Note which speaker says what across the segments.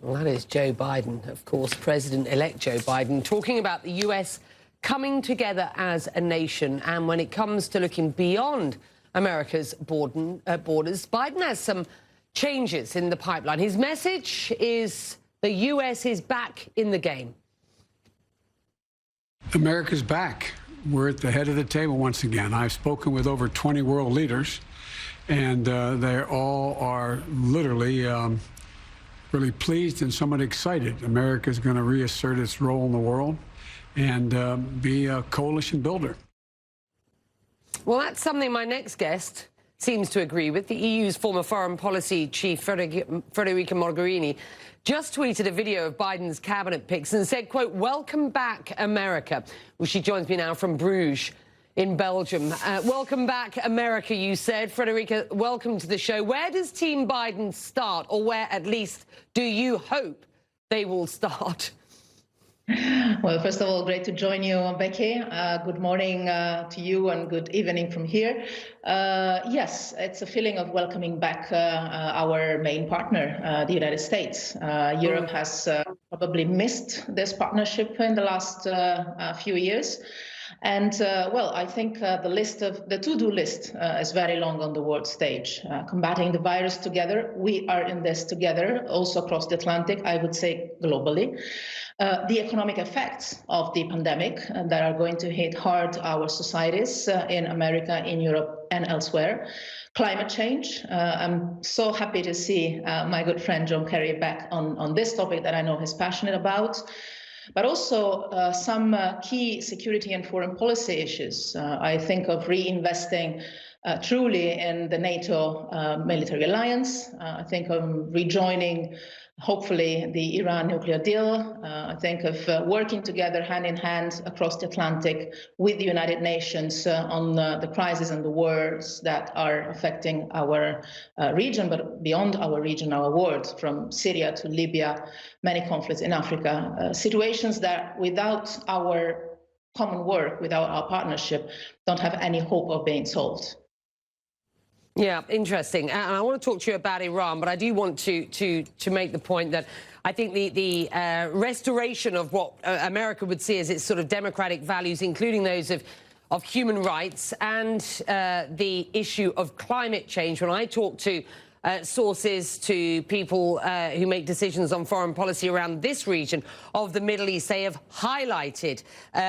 Speaker 1: Well, that is Joe Biden, of course, President-elect Joe Biden, talking about the US coming together as a nation. And when it comes to looking beyond America's borders, Biden has some changes in the pipeline. His message is the US is back in the game.
Speaker 2: America's back. We're at the head of the table once again. I've spoken with over 20 world leaders, and they all are literally really pleased and somewhat excited. America's going to reassert its role in the world and be a coalition builder.
Speaker 1: Well, that's something my next guest seems to agree with. The EU's former foreign policy chief, Federica Mogherini, just tweeted a video of Biden's cabinet picks and said, quote, "Welcome back, America." Well, she joins me now from Bruges in Belgium. Welcome back, America, you said. Federica, welcome to the show. Where does Team Biden start, or where, at least, do you hope they will start?
Speaker 3: Well, first of all, great to join you, Becky. Good morning to you and good evening from here. Yes, it's a feeling of welcoming back our main partner, the United States. Europe has probably missed this partnership in the last few years. And, well, I think the to-do list is very long on the world stage. Combating the virus together, we are in this together, also across the Atlantic, I would say globally. The economic effects of the pandemic that are going to hit hard our societies in America, in Europe, and elsewhere. Climate change. I'm so happy to see my good friend John Kerry back on this topic that I know he's passionate about. But also some key security and foreign policy issues. I think of reinvesting truly in the NATO military alliance. I think of rejoining, hopefully, the Iran nuclear deal. I think of working together hand in hand across the Atlantic with the United Nations on the crises and the wars that are affecting our region, but beyond our region, our world, from Syria to Libya, many conflicts in Africa, situations that without our common work, without our partnership, don't have any hope of being solved.
Speaker 1: Yeah, interesting. And I want to talk to you about Iran, but I do want to make the point that I think the restoration of what America would see as its sort of democratic values, including those of human rights and the issue of climate change. When I talk to sources, to people who make decisions on foreign policy around this region of the Middle East, they have highlighted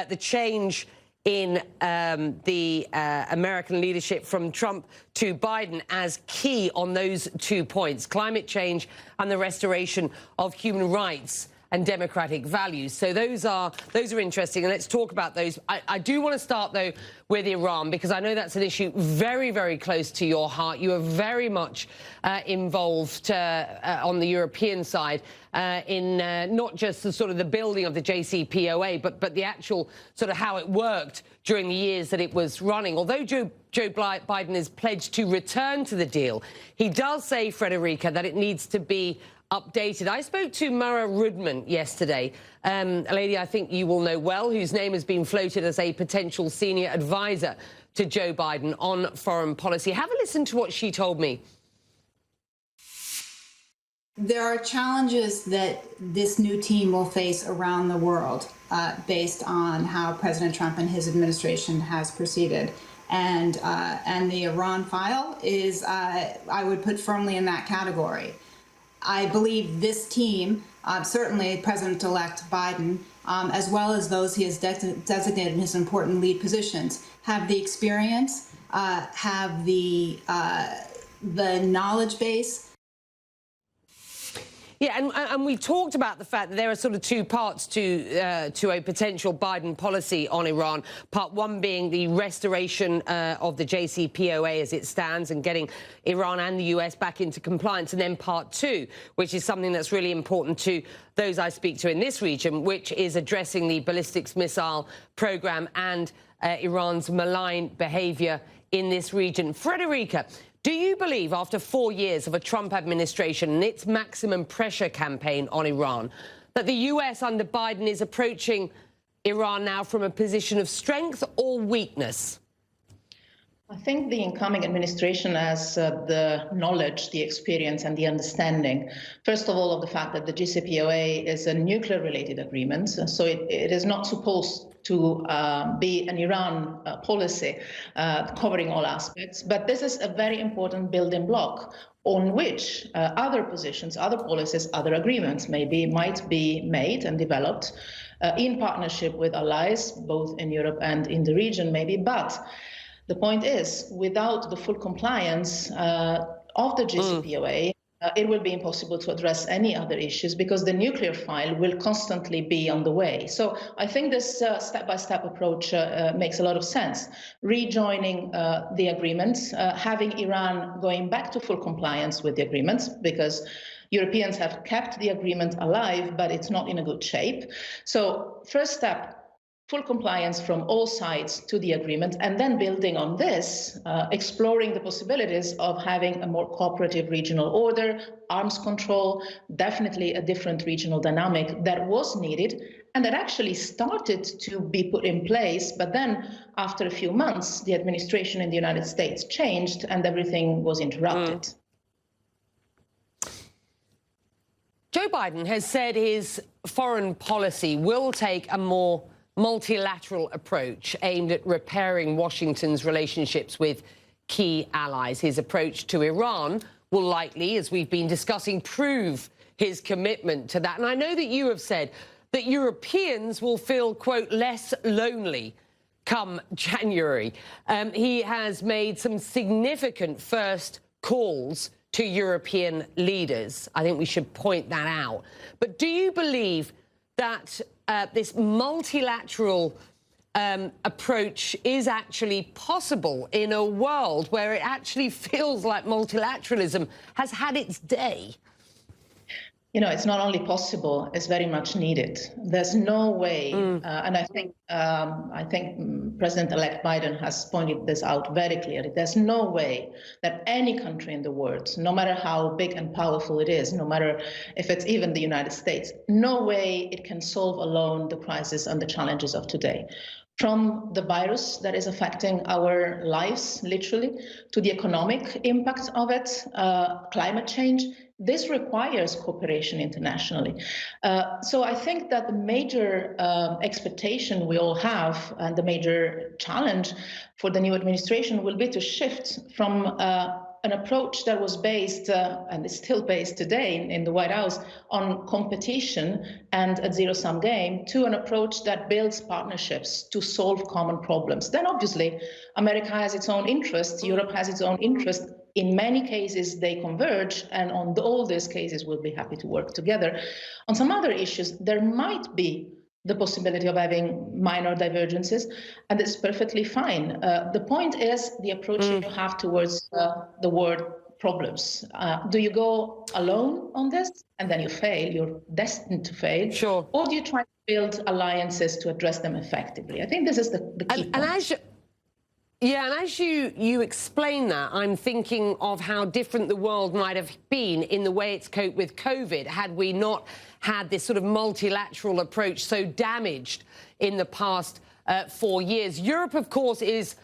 Speaker 1: the change in the American leadership from Trump to Biden as key on those 2 points, climate change and the restoration of human rights and democratic values. So those are interesting, and let's talk about those. I do want to start, though, with Iran, because I know that's an issue very, very close to your heart. You are very much involved on the European side in not just the building of the JCPOA, but the actual sort of how it worked during the years that it was running. Although Joe Biden has pledged to return to the deal, he does say, Federica, that it needs to be updated. I spoke to Mara Rudman yesterday, a lady I think you will know well, whose name has been floated as a potential senior advisor to Joe Biden on foreign policy. Have a listen to what she told me.
Speaker 4: There are challenges that this new team will face around the world based on how President Trump and his administration has proceeded. And the Iran file is, I would put firmly in that category. I believe this team, certainly President-elect Biden, as well as those he has designated in his important lead positions, have the experience, have the knowledge base.
Speaker 1: Yeah, and we talked about the fact that there are sort of 2 parts to a potential Biden policy on Iran. Part 1 being the restoration of the JCPOA as it stands and getting Iran and the US back into compliance. And then Part 2, which is something that's really important to those I speak to in this region, which is addressing the ballistic missile program and Iran's malign behavior in this region. Federica, do you believe, after 4 years of a Trump administration and its maximum pressure campaign on Iran, that the US under Biden is approaching Iran now from a position of strength or weakness?
Speaker 3: I think the incoming administration has the knowledge, the experience, and the understanding, first of all, of the fact that the JCPOA is a nuclear-related agreement, so it is not supposed to be an Iran policy covering all aspects, but this is a very important building block on which other positions, other policies, other agreements might be made and developed in partnership with allies, both in Europe and in the region, maybe, but the point is, without the full compliance of the JCPOA, it will be impossible to address any other issues because the nuclear file will constantly be on the way. So I think this step-by-step approach makes a lot of sense. Rejoining the agreement, having Iran going back to full compliance with the agreement, because Europeans have kept the agreement alive, but it's not in a good shape. So first step, full compliance from all sides to the agreement, and then building on this, exploring the possibilities of having a more cooperative regional order, arms control, definitely a different regional dynamic that was needed and that actually started to be put in place. But then after a few months, the administration in the United States changed and everything was interrupted.
Speaker 1: Joe Biden has said his foreign policy will take a more multilateral approach aimed at repairing Washington's relationships with key allies. His approach to Iran will likely, as we've been discussing, prove his commitment to that. And I know that you have said that Europeans will feel, quote, less lonely come January. He has made some significant first calls to European leaders. I think we should point that out. But do you believe that this multilateral approach is actually possible in a world where it actually feels like multilateralism has had its day?
Speaker 3: You know, it's not only possible, it's very much needed. There's no way, and I think President-elect Biden has pointed this out very clearly. There's no way that any country in the world, no matter how big and powerful it is, no matter if it's even the United States, no way it can solve alone the crisis and the challenges of today. From the virus that is affecting our lives, literally, to the economic impact of it, climate change, this requires cooperation internationally. So I think that the major expectation we all have and the major challenge for the new administration will be to shift from an approach that was based, and is still based today in the White House, on competition and a zero-sum game, to an approach that builds partnerships to solve common problems. Then obviously, America has its own interests, Europe has its own interests. In many cases, they converge, and on all these cases, we'll be happy to work together. On some other issues, there might be the possibility of having minor divergences, and it's perfectly fine. The point is the approach you have towards the word problems. Do you go alone on this, and then you fail, you're destined to fail?
Speaker 1: Sure.
Speaker 3: Or do you try to build alliances to address them effectively? I think this is the key point.
Speaker 1: And as you explain that, I'm thinking of how different the world might have been in the way it's coped with COVID had we not had this sort of multilateral approach so damaged in the past 4 years. Europe, of course, is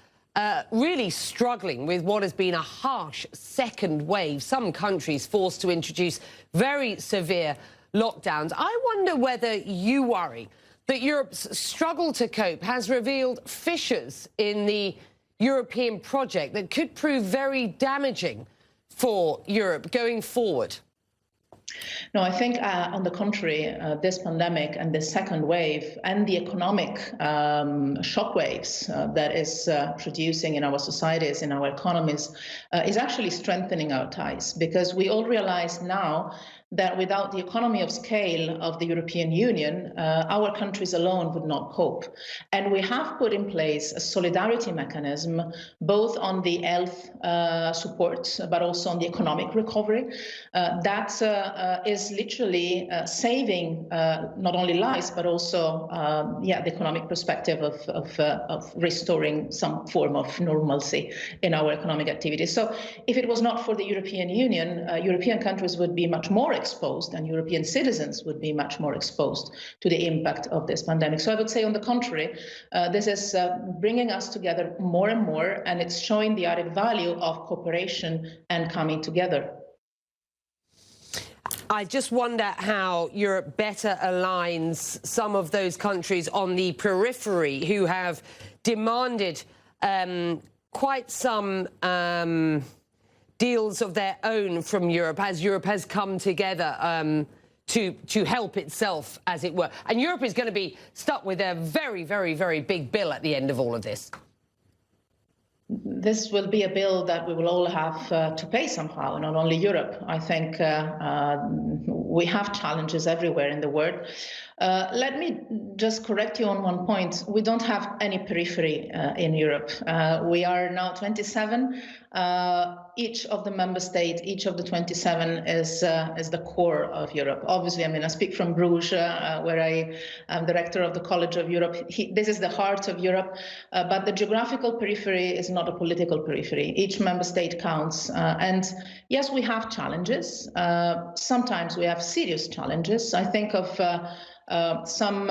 Speaker 1: really struggling with what has been a harsh second wave. Some countries forced to introduce very severe lockdowns. I wonder whether you worry that Europe's struggle to cope has revealed fissures in the European project that could prove very damaging for Europe going forward.
Speaker 3: No, I think on the contrary, this pandemic and the second wave and the economic shockwaves that is producing in our societies, in our economies, is actually strengthening our ties, because we all realize now that without the economy of scale of the European Union, our countries alone would not cope. And we have put in place a solidarity mechanism, both on the health support, but also on the economic recovery, that is literally saving not only lives, but also the economic perspective of restoring some form of normalcy in our economic activities. So if it was not for the European Union, European countries would be much more exposed, and European citizens would be much more exposed to the impact of this pandemic. So I would say, on the contrary, this is bringing us together more and more, and it's showing the added value of cooperation and coming together.
Speaker 1: I just wonder how Europe better aligns some of those countries on the periphery who have demanded quite some deals of their own from Europe, as Europe has come together to help itself, as it were. And Europe is going to be stuck with a very, very, very big bill at the end of all of this.
Speaker 3: This will be a bill that we will all have to pay somehow, not only Europe. I think we have challenges everywhere in the world. Let me just correct you on one point. We don't have any periphery in Europe. We are now 27. Each of the member states, each of the 27 is the core of Europe. Obviously, I mean, I speak from Bruges, where I am director of the College of Europe. This is the heart of Europe, but the geographical periphery is not a political periphery. Each member state counts. And yes, we have challenges. Sometimes we have serious challenges. I think of some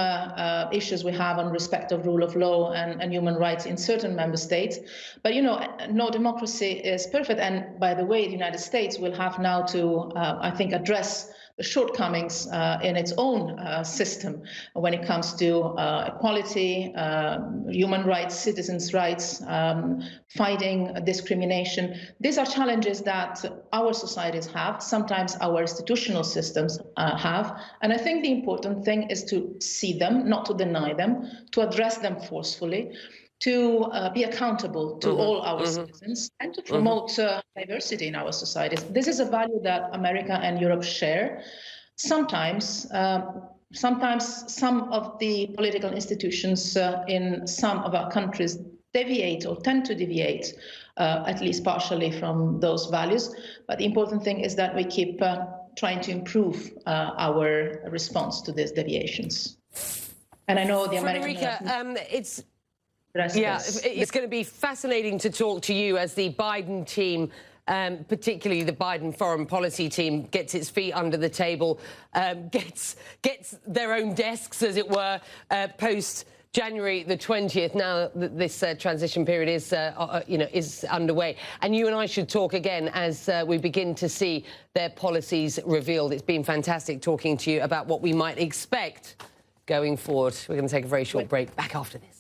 Speaker 3: issues we have on respect of rule of law and human rights in certain member states. But, you know, no democracy is perfect. And by the way, the United States will have now to, I think, address the shortcomings in its own system when it comes to equality, human rights, citizens' rights, fighting discrimination. These are challenges that our societies have, sometimes our institutional systems have. And I think the important thing is to see them, not to deny them, to address them forcefully, to be accountable to all our citizens, and to promote diversity in our societies. This is a value that America and Europe share. Sometimes some of the political institutions in some of our countries deviate or tend to deviate, at least partially, from those values. But the important thing is that we keep trying to improve our response to these deviations. And I know the
Speaker 1: Federica, it's going to be fascinating to talk to you as the Biden team, particularly the Biden foreign policy team, gets its feet under the table, gets their own desks, as it were, post January the 20th. Now that this transition period is, is underway, and you and I should talk again as we begin to see their policies revealed. It's been fantastic talking to you about what we might expect going forward. We're going to take a very short break. Back after this.